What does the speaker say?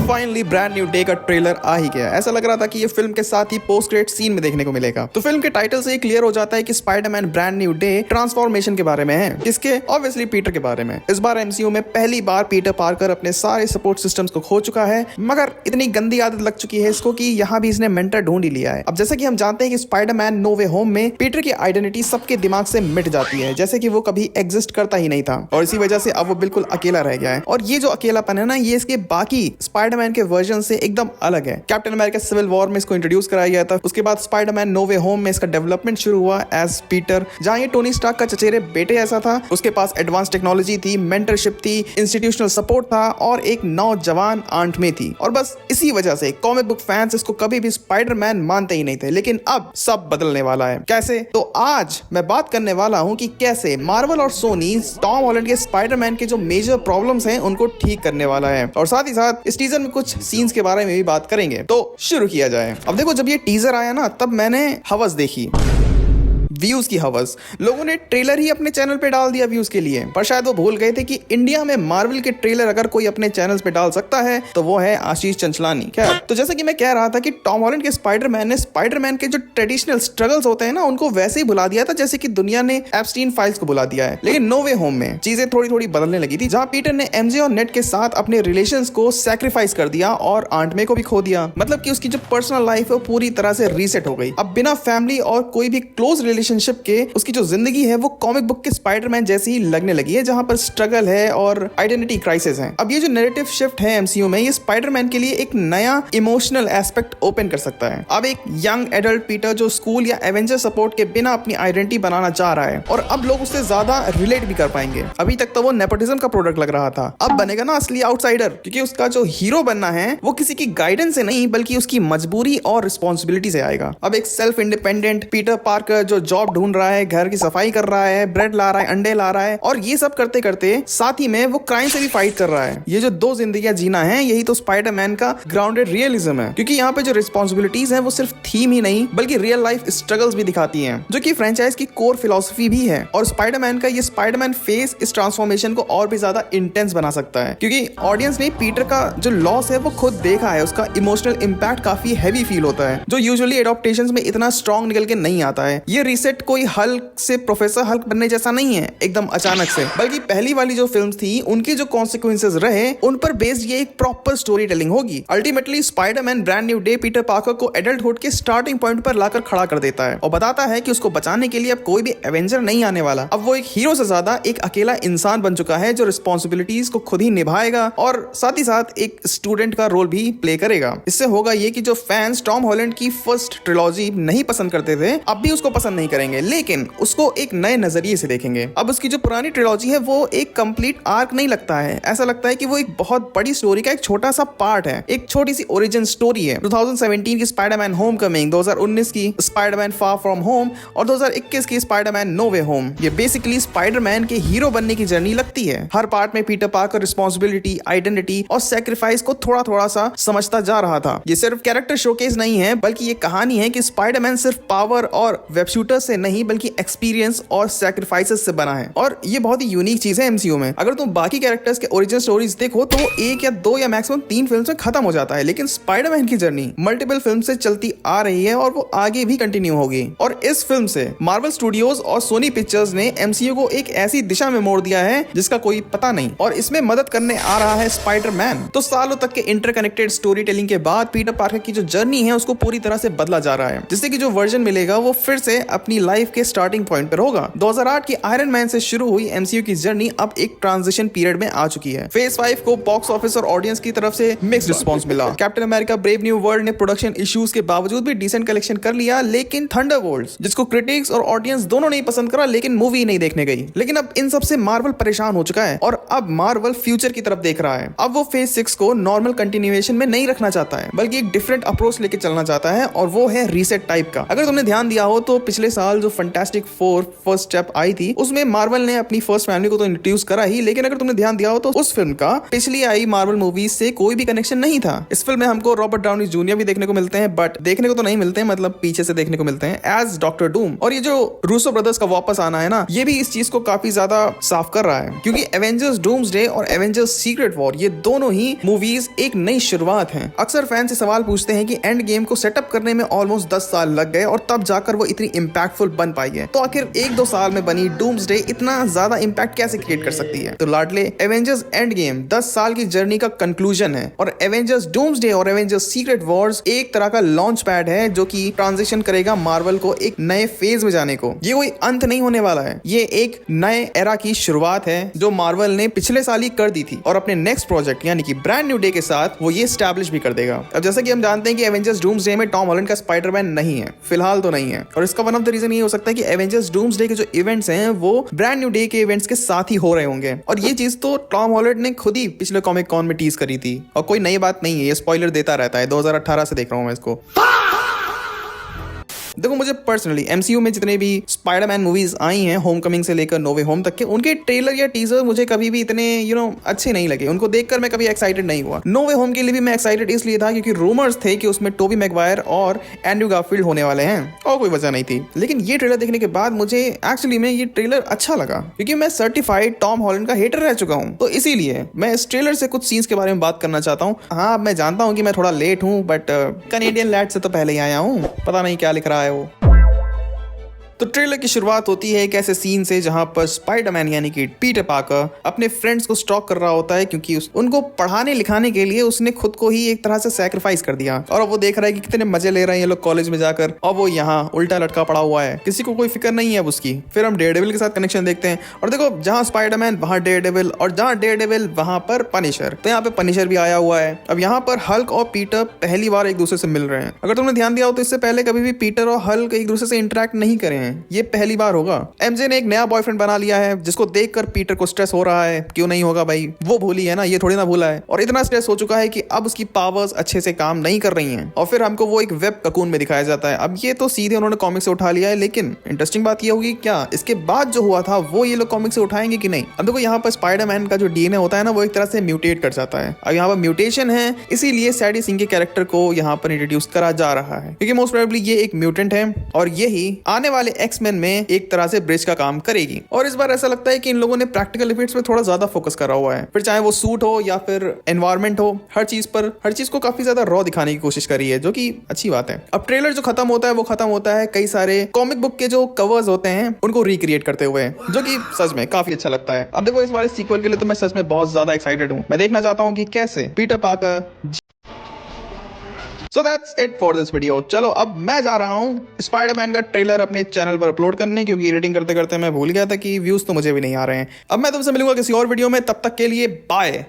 Finally brand new day का trailer आ ही गया। ऐसा लग रहा था कि ये फिल्म के साथ ही पोस्ट क्रेडिट सीन में देखने को मिलेगा। तो फिल्म के टाइटल से ही क्लियर हो जाता है कि Spiderman brand new day transformation के बारे में है, इसके ऑब्वियसली पीटर के बारे में। इस बार एमसीयू में पहली बार पीटर पार्कर अपने सारे सपोर्ट सिस्टम्स को खो चुका है, मगर इतनी गंदी आदत लग चुकी है इसको कि यहाँ भी इसने मेंटर ढूंढ ही लिया है। अब जैसे कि हम जानते हैं कि स्पाइडरमैन नो वे होम में पीटर की आइडेंटिटी सबके दिमाग से मिट जाती है, जैसे कि वो कभी एग्जिस्ट करता ही नहीं था, और इसी वजह से अब वो बिल्कुल अकेला रह गया है। और ये जो अकेलापन है ना, ये इसके बाकी स्पाइडरमैन के वर्जन से एकदम अलग है। कैप्टन अमेरिका सिविल वॉर में इसको इंट्रोड्यूस कराया गया था, उसके बाद स्पाइडरमैन नो वे होम में इसका डेवलपमेंट शुरू हुआ एज पीटर, जहां ये टोनी स्टार्क का चचेरे बेटे ऐसा था। उसके पास एडवांस टेक्नोलॉजी थी, मेंटरशिप थी, इंस्टीट्यूशनल सपोर्ट था और एक नौजवान आंट में थी। और बस इसी वजह से कॉमिक बुक फैंस इसको कभी भी स्पाइडरमैन मानते ही नहीं थे। लेकिन अब सब बदलने वाला है। कैसे? तो आज मैं बात करने वाला हूं कि कैसे मार्वल और सोनी टॉम हॉलैंड के स्पाइडरमैन के जो मेजर प्रॉब्लम्स हैं उनको ठीक करने वाला है, और साथ ही साथ इस टीजर में कुछ सीन्स के बारे में भी बात करेंगे। तो शुरू किया जाए। अब देखो, जब ये टीजर आया ना, तब मैंने हवस देखी, व्यूज की हवस। लोगों ने ट्रेलर ही अपने चैनल पे डाल दिया व्यूज के लिए, पर शायद वो भूल गए थे कि इंडिया में मार्वल के ट्रेलर अगर कोई अपने चैनल्स पे डाल सकता है तो वो है आशीष चंचलानी। क्या? तो जैसे कि मैं कह रहा था कि टॉम हॉलैंड के स्पाइडरमैन ने स्पाइडरमैन के जो ट्रेडिशनल स्ट्रगल्स होते हैं ना, उनको वैसे ही भुला दिया था जैसे कि दुनिया ने एप्स्टीन फाइल्स को भुला दिया है। लेकिन नो वे होम में चीजें थोड़ी थोड़ी बदलने लगी थी, जहां पीटर ने एमजे और नेट के साथ अपने रिलेशंस को सैक्रिफाइस कर दिया और आंट मे को भी खो दिया। मतलब कि उसकी जो पर्सनल लाइफ है वो पूरी तरह से रीसेट हो गई। अब बिना फैमिली और कोई भी क्लोज रिलेशनशिप के उसकी जो जिंदगी है वो कॉमिक बुक के स्पाइडरमैन जैसी ही लगने लगी है, जहां पर स्ट्रगल है और आइडेंटिटी क्राइसिस है। अब ये जो नैरेटिव शिफ्ट है एमसीयू में, ये स्पाइडरमैन के लिए एक नया इमोशनल एस्पेक्ट ओपन कर सकता है। अब एक यंग एडल्ट पीटर जो स्कूल या एवेंजर सपोर्ट के बिना अपनी आइडेंटिटी बनाना चाह रहा है, और अब लोग उससे ज्यादा रिलेट भी कर पाएंगे। अभी तक तो वो नेपोटिज्म का प्रोडक्ट लग रहा था, अब बनेगा ना असली आउटसाइडर, क्योंकि उसका जो हीरो बनना है वो किसी की गाइडेंस से नहीं बल्कि उसकी मजबूरी और रिस्पॉन्सिबिलिटी से आएगा। अब एक सेल्फ इंडिपेंडेंट पीटर पार्कर जो जॉब ढूंढ रहा है, घर की सफाई कर रहा है, ब्रेड ला रहा है, अंडे ला रहा है, और ये सब करते करते साथ ही में वो क्राइम से भी फाइट कर रहा है। ये जो दो जिंदगियां जीना है, यही तो स्पाइडरमैन का ग्राउंडेड रियलिज्म है। क्योंकि यहाँ पे जो रिस्पॉन्सिबिलिटीज हैं वो सिर्फ थीम ही नहीं बल्कि रियल लाइफ स्ट्रगल्स भी दिखाती हैं, जो कि फ्रेंचाइज की कोर फिलॉसफी भी है। और स्पाइडरमैन का ये स्पाइडरमैन फेस इस ट्रांसफॉर्मेशन को और भी ज्यादा इंटेंस बना सकता है, क्योंकि ऑडियंस ने पीटर का जो लॉस है वो खुद देखा है। उसका इमोशनल इम्पैक्ट काफी हैवी फील होता है, जो यूजुअली एडॉप्टेशंस में इतना स्ट्रॉन्ग निकल के नहीं आता है। ये रीसेट कोई हल्क से प्रोफेसर हल्क बनने जैसा नहीं है एकदम अचानक से, बल्कि पहली वाली जो फिल्म्स थी उनके जो कॉन्सिक्वेंसेस रहे उन पर बेस्ड ये एक प्रॉपर स्टोरी टेलिंग होगी। Ultimately Spiderman brand new day Peter Parker को एडल्टहुड के स्टार्टिंग पॉइंट पर लाकर खड़ा कर देता है और बताता है कि उसको बचाने के लिए अब कोई भी एवेंजर नहीं आने वाला। अब वो एक हीरो से ज्यादा एक अकेला इंसान बन चुका है जो रिस्पॉन्सिबिलिटीज को खुद ही निभाएगा और साथ ही साथ एक स्टूडेंट का रोल भी प्ले करेगा। इससे होगा ये कि जो फैंस टॉम हॉलैंड की फर्स्ट ट्रिलॉजी नहीं पसंद करते थे, अब भी उसको पसंद नहीं करेंगे, लेकिन उसको एक नए नजरिए से देखेंगे। अब उसकी जो पुरानी ट्रिलॉजी है वो एक कंप्लीट आर्क नहीं लगता है, ऐसा लगता है कि वो एक बहुत बड़ी स्टोरी का एक छोटा सा पार्ट है, एक छोटी सी ओरिजिन स्टोरी है। 2017 की स्पाइडरमैन होमकमिंग, 2019 की स्पाइडरमैन फार फ्रॉम होम और 2021 की स्पाइडरमैन नो वे होम, ये बेसिकली स्पाइडरमैन के हीरो बनने की जर्नी लगती है। हर पार्ट में पीटर पार्कर रिस्पॉन्सिबिलिटी, आइडेंटिटी और सैक्रिफाइस को थोड़ा थोड़ा सा समझता जा रहा था। ये सिर्फ कैरेक्टर शोकेस नहीं है, बल्कि ये कहानी है कि स्पाइडरमैन सिर्फ पावर और वेब शूटर से नहीं बल्कि एक्सपीरियंस और सैक्रिफाइसेस से बना है। और ये बहुत ही यूनिक चीज है एमसीयू में। अगर तुम बाकी कैरेक्टर्स के ओरिजिनल स्टोरीज देखो तो वो एक या दो या मैक्सिमम 3 फिल्म में खत्म हो जाता है, लेकिन स्पाइडरमैन की जर्नी मल्टीपल फिल्म से चलती आ रही है और वो आगे भी कंटिन्यू होगी। और इस फिल्म से मार्वल स्टूडियोज और सोनी पिक्चर्स ने एमसीयू को एक ऐसी दिशा में मोड़ दिया है जिसका कोई पता नहीं, और इसमें मदद करने आ रहा है स्पाइडरमैन। तो सालों तक के इंटरकनेक्टेड स्टोरी टेलिंग के बाद पीटर पार्कर की जो जर्नी है उसको पूरी तरह से बदला जा रहा है, जिससे कि जो वर्जन मिलेगा वो फिर से अपनी लाइफ के स्टार्टिंग पॉइंट पर होगा। 2008 की आयरन मैन से शुरू हुई एमसीयू की जर्नी अब एक ट्रांजिशन पीरियड में आ चुकी है। फेज 5 को बॉक्स ऑफिस और ऑडियंस की तरफ से मिक्स्ड रिस्पांस मिला। Captain America brave new world ने प्रोडक्शन इश्यूज के बावजूद भी डिसेंट कलेक्शन कर लिया, लेकिन थंडरबोल्ट्स, जिसको क्रिटिक्स और ऑडियंस दोनों नहीं पसंद करा, लेकिन मूवी नहीं देखने गई। लेकिन अब इन सब से मार्वल परेशान हो चुका है और अब मार्वल फ्यूचर की तरफ देख रहा है। अब वो फेज 6 को नॉर्मल कंटिन्यूएशन में नहीं रखना चाहता है, बल्कि एक डिफरेंट अप्रोच लेके चलना चाहता है, और वो है रीसेट टाइप का। अगर तुमने ध्यान दिया हो तो पिछले साल जो fantastic four first step I थी, उसमें मार्वल ने अपनी फर्स्ट फैमिली को तो इंट्रोड्यूस करा ही, लेकिन अगर तुमने ध्यान दिया हो तो उस फिल्म का पिछली आई मार्वल मूवीज से कोई भी कनेक्शन नहीं था। इस फिल्म में हमको रॉबर्ट डाउनी जूनियर भी देखने को मिलते हैं, बट देखने को तो नहीं मिलते हैं, मतलब पीछे से देखने को मिलते हैं एज डॉक्टर डूम। और ये जो रूसो ब्रदर्स का वापस आना है ना, ये भी इस चीज को काफी ज्यादा साफ कर रहा है, क्योंकि एवेंजर्स डूम्सडे और एवेंजर्स सीक्रेट वॉर ये दोनों ही मूवीज एक नई शुरुआत है। अक्सर फैन से सवाल पूछते हैं कि एंड गेम को सेटअप करने में ऑलमोस्ट 10 साल लग गए और तब जाकर वो इतनी इंपैक्टफुल बन पाई है, तो आखिर 1-2 साल में बनी डूम्सडे इतना ज्यादा इंपैक्ट कैसे क्रिएट कर सकती है? तो लाडले एवेंजर्स एंड गेम 10 साल की जर्नी का कंक्लूजन है, और एवेंजर्स डूम्सडे और एवेंजर्स सीक्रेट वॉर्स एक तरह का लॉन्च पैड है जो कि ट्रांजिशन करेगा मार्वल को एक नए फेज में जाने को। ये कोई अंत नहीं होने वाला है, ये एक नए एरा की शुरुआत है जो मार्वल ने पिछले साल ही कर दी थी, और अपने नेक्स्ट प्रोजेक्ट यानी कि ब्रांड न्यू डे के साथ वो ये एस्टैब्लिश भी कर देगा। अब जैसा कि हम जानते हैं कि एवेंजर्स डूम्सडे में टॉम हॉलैंड का स्पाइडरमैन नहीं है, फिलहाल तो नहीं है, और इसका वन ऑफ द रीजन ये हो सकता है कि एवेंजर्स डूम्सडे के जो इवेंट्स हैं वो ब्रांड न्यू डे के इवेंट्स के साथ ही हो रहे होंगे, और ये चीज तो टॉम हॉलैंड ने खुद ही पिछले कॉमिक कॉन में टीज करी थी, और कोई नई बात नहीं है, ये स्पॉइलर देता रहता है, 2018 से देख रहा हूं मैं इसको। देखो, मुझे पर्सनली एमसीयू में जितने भी स्पाइडरमैन मूवीज आई हैं, होमकमिंग से लेकर नो वे होम तक के, उनके ट्रेलर या टीजर मुझे कभी भी इतने अच्छे नहीं लगे, उनको देखकर मैं कभी एक्साइटेड नहीं हुआ। नो वे होम के लिए भी मैं एक्साइटेड इसलिए था क्योंकि रूमर्स थे कि उसमें टोबी मैगवायर और एंड्रू गारफील्ड होने वाले हैं, और कोई वजह नहीं थी। लेकिन ये ट्रेलर देखने के बाद मुझे एक्चुअली में ये ट्रेलर अच्छा लगा, क्योंकि मैं सर्टिफाइड टॉम हॉलैंड का हेटर रह चुका हूँ, तो इसीलिए मैं इस ट्रेलर से कुछ सीन्स के बारे में बात करना चाहता हूँ। हाँ, मैं जानता हूँ कि मैं थोड़ा लेट हूँ, बट कैनेडियन लैड से तो पहले ही आया हूँ, पता नहीं क्या लिख रहा है वो। तो ट्रेलर की शुरुआत होती है एक ऐसे सीन से जहां पर स्पाइडरमैन यानी कि पीटर पार्कर अपने फ्रेंड्स को स्टॉक कर रहा होता है, क्योंकि उनको पढ़ाने लिखाने के लिए उसने खुद को ही एक तरह से सैक्रिफाइस कर दिया, और अब वो देख रहा है कि कितने मजे ले रहे हैं ये लोग कॉलेज में जाकर, और वो यहाँ उल्टा लटका पड़ा हुआ है, किसी को कोई फिक्र नहीं है अब उसकी। फिर हम डेयरडेविल के साथ कनेक्शन देखते हैं, और देखो जहां स्पाइडरमैन वहां डेयरडेविल, और जहां डेयरडेविल वहां पर पनिशर, तो यहाँ पे पनिशर भी आया हुआ है। अब यहाँ पर हल्क और पीटर पहली बार एक दूसरे से मिल रहे हैं। अगर तुमने ध्यान दिया हो तो इससे पहले कभी भी पीटर और हल्क एक दूसरे से इंटरेक्ट नहीं करे हैं, ये पहली बार होगा। एमजे ने एक नया बॉयफ्रेंड बना लिया है, जिसको देखकर पीटर को स्ट्रेस हो रहा है। क्यों नहीं होगा भाई, वो भूली है ना, ये थोड़ी ना भूला है। और इतना स्ट्रेस हो चुका है कि अब उसकी पावर्स अच्छे से काम नहीं कर रही हैं, और फिर हमको वो एक वेब ककून में दिखाया जाता है। अब ये तो सीधे उन्होंने कॉमिक से उठा लिया है, लेकिन इंटरेस्टिंग बात ये होगी क्या इसके बाद जो हुआ था वो ये लोग कॉमिक से उठाएंगे कि नहीं। अब देखो, यहाँ पर स्पाइडरमैन का जो डीएनए होता है ना, वो एक तरह से म्यूटेट कर जाता है। अब यहाँ पर म्यूटेशन है, इसीलिए सैडी सिंह के कैरेक्टर को यहाँ पर इंट्रोड्यूस करा जा रहा है, क्योंकि मोस्ट प्रोबेबली ये एक म्यूटेंट है, और यही आने वाले एक्स-मेन में एक तरह से ब्रिज का काम करेगी। और इस बार ऐसा लगता है कि इन लोगों ने प्रैक्टिकल इफेक्ट्स पे थोड़ा ज्यादा फोकस करा हुआ है, फिर चाहे वो सूट हो या फिर एनवायरनमेंट हो, हर चीज को काफी ज्यादा रॉ दिखाने की कोशिश करी है, जो कि अच्छी बात है। अब ट्रेलर जो खत्म होता है वो खत्म होता है कई सारे कॉमिक बुक के जो कवर्स होते हैं उनको रिक्रिएट करते हुए, जो कि सच में काफी अच्छा लगता है। अब देखो, इस बार सीक्वल के लिए तो मैं सच में बहुत ज्यादा एक्साइटेड हूँ। मैं देखना चाहता हूँ कि कैसे Peter Parker. So that's it for this video. चलो अब मैं जा रहा हूँ स्पाइडरमैन का ट्रेलर अपने चैनल पर अपलोड करने, क्योंकि एडिटिंग करते करते मैं भूल गया था कि व्यूज तो मुझे भी नहीं आ रहे हैं। अब मैं तुमसे मिलूंगा किसी और वीडियो में, तब तक के लिए बाय।